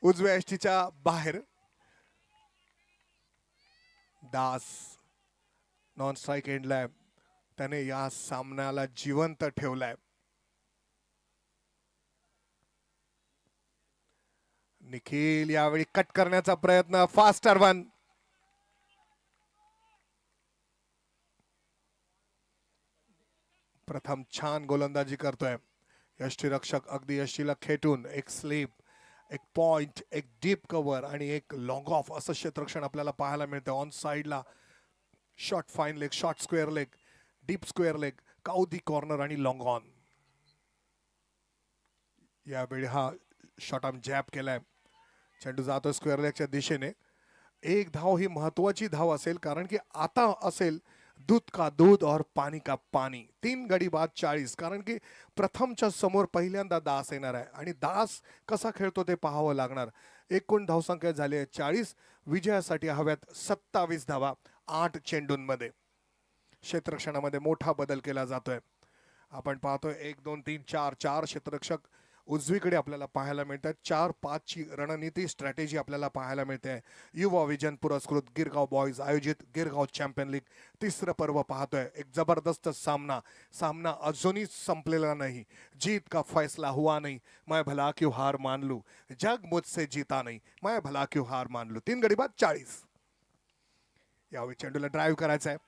उजव्या एसटीच्या बाहेर दास नॉन स्ट्राईक एंडला. त्याने या सामन्याला जिवंत ठेवलाय. निखिल यावेळी कट करण्याचा प्रयत्न, फास्टर वन. प्रथम छान गोलंदाजी करतोय. यष्टीरक्षक अगदी यष्टीला खेटून एक स्लीप, एक पॉइंट, एक डीप कव्हर आणि एक लॉंग ऑफ असं क्षेत्ररक्षण आपल्याला पाहायला मिळतं. ऑन साइडला short fine leg, short square leg, deep square leg, cow corner आणि लॉंग ऑन. यावेळी हा शॉट आम जॅब केलाय. चेंडू जातो स्क्वेअर लेगच्या दिशेने. एक धाव ही महत्वाची धाव असेल, कारण की आता असेल दूध का दूध और पाणी का पाणी. 3 गडी बाद 40. कारण की प्रथमच्या समोर पहिल्यांदा दास येणार आहे आणि दास कसा खेळतो ते पाहावं लागणार. एकूण धावसंख्या झाली आहे 40. विजयासाठी हव्यात 27 धावा 8 चेंडूंमध्ये. क्षेत्ररक्षणामध्ये मोठा बदल केला जातोय. आपण पाहतोय 1 2 3 4 4 क्षेत्ररक्षक उजवीकडे आपल्याला पाहायला मिळतात. 4-5 ची रणनीती स्ट्रॅटेजी आपल्याला पाहायला मिळते. युवा विजन पुरस्कृत गिरगाव बॉयज आयोजित गिरगाव चॅम्पियन लीग तिसरं पर्व पाहतोय. एक जबरदस्त सामना अजूनही संपलेला नाही. जीत का फैसला हुआ नहीं, मैं भला क्यों हार मान लूं, जग मुझसे जीता नहीं, मैं भला क्यों हार मान लूं. 3 गडी बाद 40. यावेळी चेंडूला ड्राईव्ह करायचा आहे,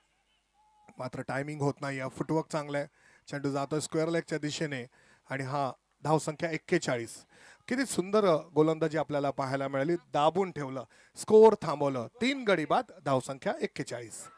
मात्र टायमिंग होत नाही. फुटवर्क चांगलं आहे. चेंडू जातोय स्क्वेअर लेगच्या दिशेने आणि हा धावसंख्या 41. किती सुंदर गोलंदाजी आपल्याला पाहायला मिळाली. दाबून ठेवलं, स्कोअर थांबवलं. 3 गडी बाद, धावसंख्या 41.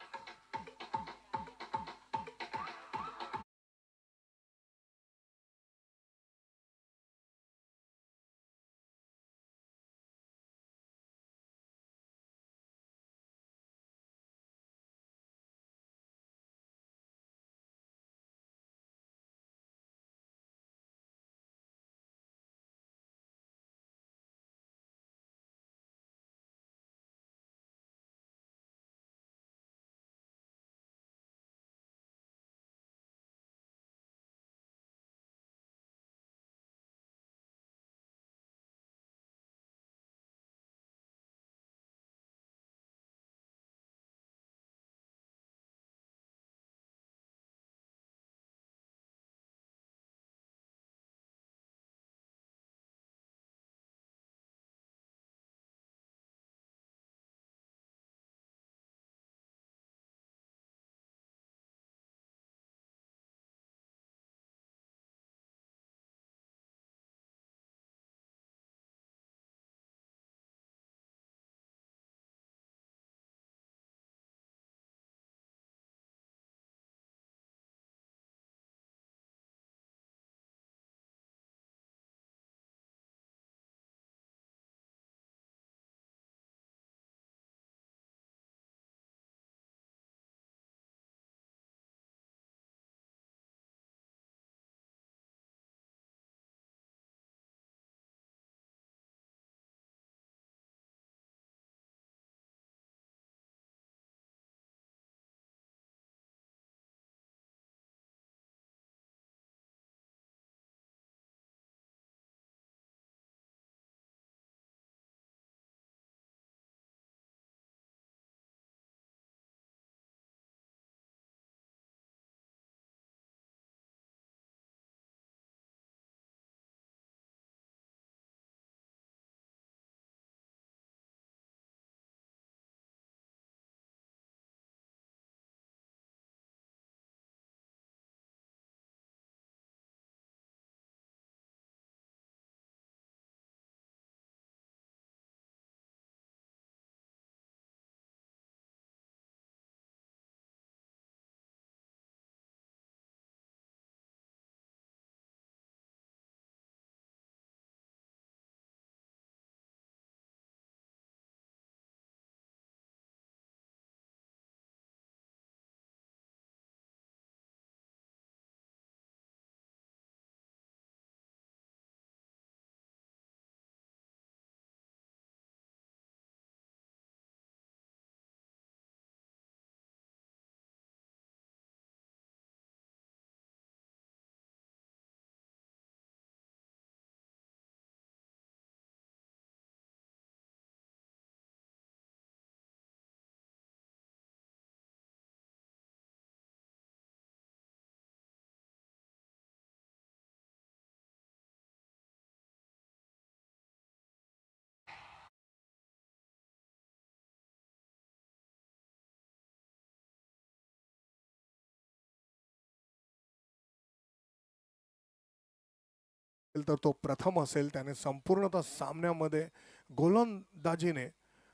तर तो प्रथम असेल. त्याने संपूर्णतः सामन्यामध्ये गोलंदाजीने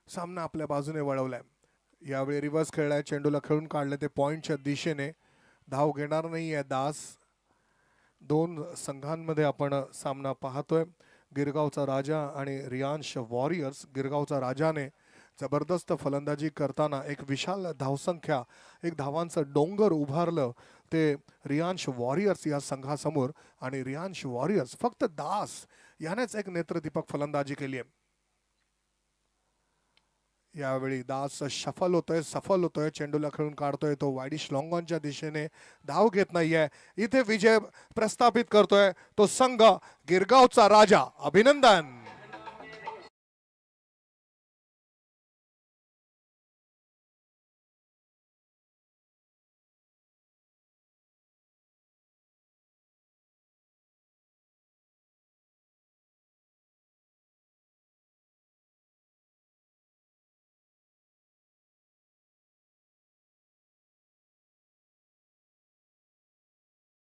सामना आपल्या बाजूने वळवलाय. यावेळी रिव्हर्स खेळलाय, चेंडूला खेळून काढले ते पॉइंटच्या दिशेने. धाव घेणार नाही आहे दास. 2 संघांमध्ये आपण सामना पाहतोय. गिरगावचा राजा आणि रियांश वॉरियर्स. गिरगावचा राजाने जबरदस्त फलंदाजी करताना एक विशाल धावसंख्या, एक धावांचं डोंगर उभारलं ते रियांश वॉरियर्स या संघासमोर. आणि रियांश वॉरियर्स फक्त दास यानेच एक नेत्रदीपक फलंदाजी केली आहे. यावेळी दास सफल होतोय, चेंडूला खेळून काढतोय तो वाईडिश लॉंगॉनच्या दिशेने, धाव घेत नाहीये. इथे विजय प्रस्थापित करतोय तो संघ गिरगावचा राजा. अभिनंदन.